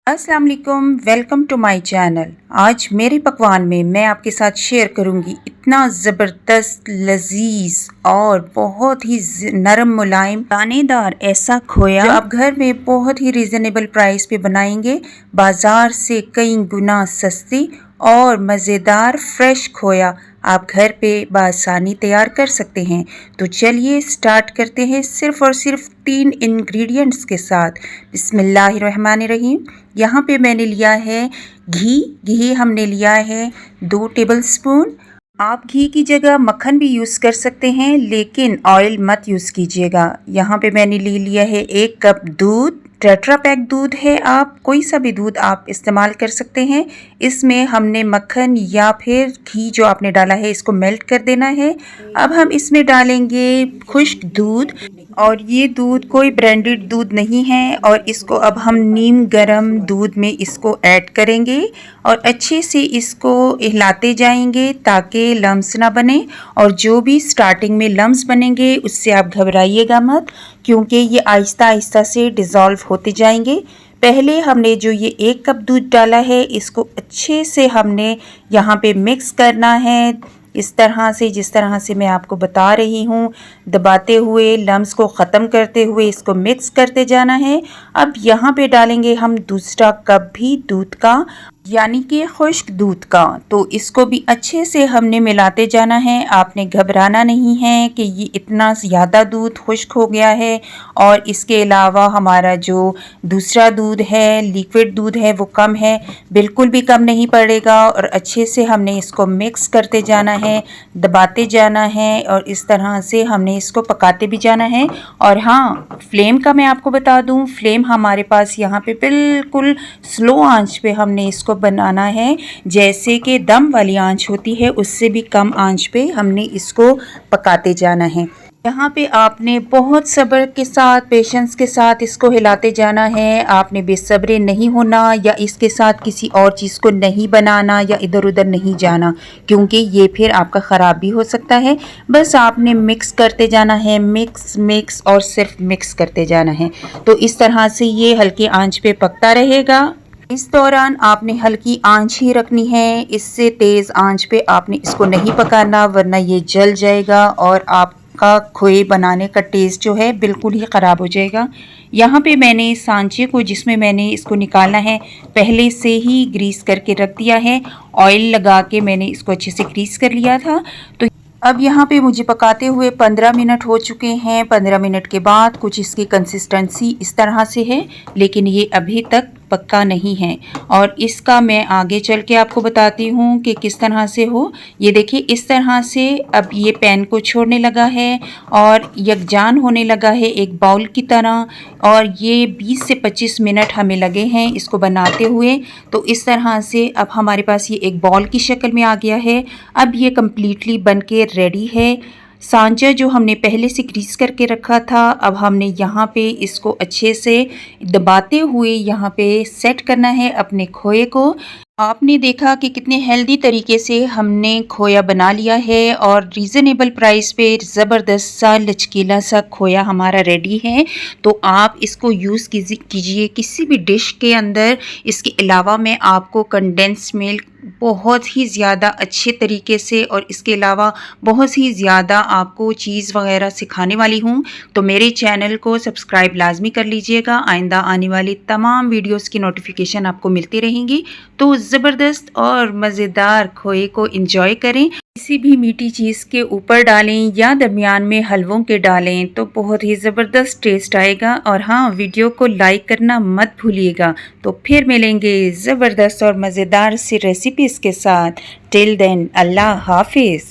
अस्सलाम वालेकुम, welcome to my channel. आज मेरे पकवान में मैं आपके साथ शेयर करूंगी इतना ज़बरदस्त लजीज और बहुत ही नरम मुलायम दानेदार ऐसा खोया जो आप घर में बहुत ही रीज़नेबल प्राइस पे बनाएंगे। बाज़ार से कई गुना सस्ती और मज़ेदार फ्रेश खोया आप घर पे बआसानी तैयार कर सकते हैं। तो चलिए स्टार्ट करते हैं सिर्फ़ और सिर्फ 3 इंग्रेडिएंट्स के साथ। बिस्मिल्लाहिर्रहमानिर्रहीम। यहाँ पे मैंने लिया है घी हमने लिया है 2 टेबलस्पून। आप घी की जगह मक्खन भी यूज़ कर सकते हैं, लेकिन ऑयल मत यूज़ कीजिएगा। यहाँ पे मैंने ले लिया है 1 कप दूध। टेट्रा पैक दूध है, आप कोई सा भी दूध आप इस्तेमाल कर सकते हैं। इसमें हमने मक्खन या फिर घी जो आपने डाला है इसको मेल्ट कर देना है। अब हम इसमें डालेंगे खुश्क दूध, और ये दूध कोई ब्रांडेड दूध नहीं है। और इसको अब हम नीम गरम दूध में इसको ऐड करेंगे और अच्छे से इसको हिलाते जाएंगे ताकि लम्स ना बने। और जो भी स्टार्टिंग में लम्स बनेंगे उससे आप घबराइएगा मत, क्योंकि ये आहिस्ता आहिस्ता से डिज़ोल्व होते जाएंगे। पहले हमने जो ये 1 कप दूध डाला है इसको अच्छे से हमने यहाँ पे मिक्स करना है, इस तरह से, जिस तरह से मैं आपको बता रही हूँ, दबाते हुए लम्स को ख़त्म करते हुए इसको मिक्स करते जाना है। अब यहाँ पे डालेंगे हम दूसरा कप भी दूध का, यानी कि खुश्क दूध का। तो इसको भी अच्छे से हमने मिलाते जाना है। आपने घबराना नहीं है कि ये इतना ज़्यादा दूध खुश्क हो गया है और इसके अलावा हमारा जो दूसरा दूध है, लिक्विड दूध है, वो कम है। बिल्कुल भी कम नहीं पड़ेगा। और अच्छे से हमने इसको मिक्स करते जाना है, दबाते जाना है और इस तरह से हमने इसको पकाते भी जाना है। और हाँ, फ्लेम का मैं आपको बता दूँ, फ्लेम हमारे पास यहाँ पे बिल्कुल स्लो आंच पे हमने इसको बनाना है। जैसे कि दम वाली आंच होती है उससे भी कम आंच पे हमने इसको पकाते जाना है। यहाँ पे आपने बहुत सब्र के साथ, पेशेंस के साथ इसको हिलाते जाना है। आपने बेसब्रे नहीं होना या इसके साथ किसी और चीज़ को नहीं बनाना या इधर उधर नहीं जाना, क्योंकि ये फिर आपका ख़राब भी हो सकता है। बस आपने मिक्स करते जाना है, मिक्स और सिर्फ मिक्स करते जाना है। तो इस तरह से ये हल्की आंच पे पकता रहेगा। इस दौरान आपने हल्की आंच ही रखनी है, इससे तेज़ आंच पे आपने इसको नहीं पकाना, वरना ये जल जाएगा और आपका खोए बनाने का टेस्ट जो है बिल्कुल ही ख़राब हो जाएगा। यहाँ पे मैंने सांचे को, जिसमें मैंने इसको निकालना है, पहले से ही ग्रीस करके रख दिया है। ऑयल लगा के मैंने इसको अच्छे से ग्रीस कर लिया था। तो अब यहाँ पे मुझे पकाते हुए 15 मिनट हो चुके हैं। 15 मिनट के बाद कुछ इसकी कंसिस्टेंसी इस तरह से है, लेकिन ये अभी तक पक्का नहीं है। और इसका मैं आगे चल के आपको बताती हूँ कि किस तरह से हो। ये देखिए इस तरह से अब ये पैन को छोड़ने लगा है और यकजान होने लगा है एक बाउल की तरह। और ये 20 से 25 मिनट हमें लगे हैं इसको बनाते हुए। तो इस तरह से अब हमारे पास ये एक बॉल की शक्ल में आ गया है। अब ये कम्प्लीटली बन के रेडी है। सांचा जो हमने पहले से ग्रीस करके रखा था, अब हमने यहाँ पे इसको अच्छे से दबाते हुए यहाँ पे सेट करना है अपने खोए को। आपने देखा कि कितने हेल्दी तरीके से हमने खोया बना लिया है और रीज़नेबल प्राइस पे ज़बरदस्त सा लचकीला सा खोया हमारा रेडी है। तो आप इसको यूज़ कीजिए किसी भी डिश के अंदर। इसके अलावा मैं आपको कंडेंस मिल्क बहुत ही ज़्यादा अच्छे तरीके से और इसके अलावा बहुत ही ज़्यादा आपको चीज़ वगैरह सिखाने वाली हूँ। तो मेरे चैनल को सब्सक्राइब लाजमी कर लीजिएगा, आइंदा आने वाली तमाम वीडियोस की नोटिफिकेशन आपको मिलती रहेंगी। तो ज़बरदस्त और मज़ेदार खोए को एंजॉय करें। किसी भी मीठी चीज़ के ऊपर डालें या दरमियान में हलवों के डालें तो बहुत ही ज़बरदस्त टेस्ट आएगा। और हाँ, वीडियो को लाइक करना मत भूलिएगा। तो फिर मिलेंगे ज़बरदस्त और मज़ेदार सी रेसिपीज़ के साथ। टिल देन, अल्लाह हाफिज़।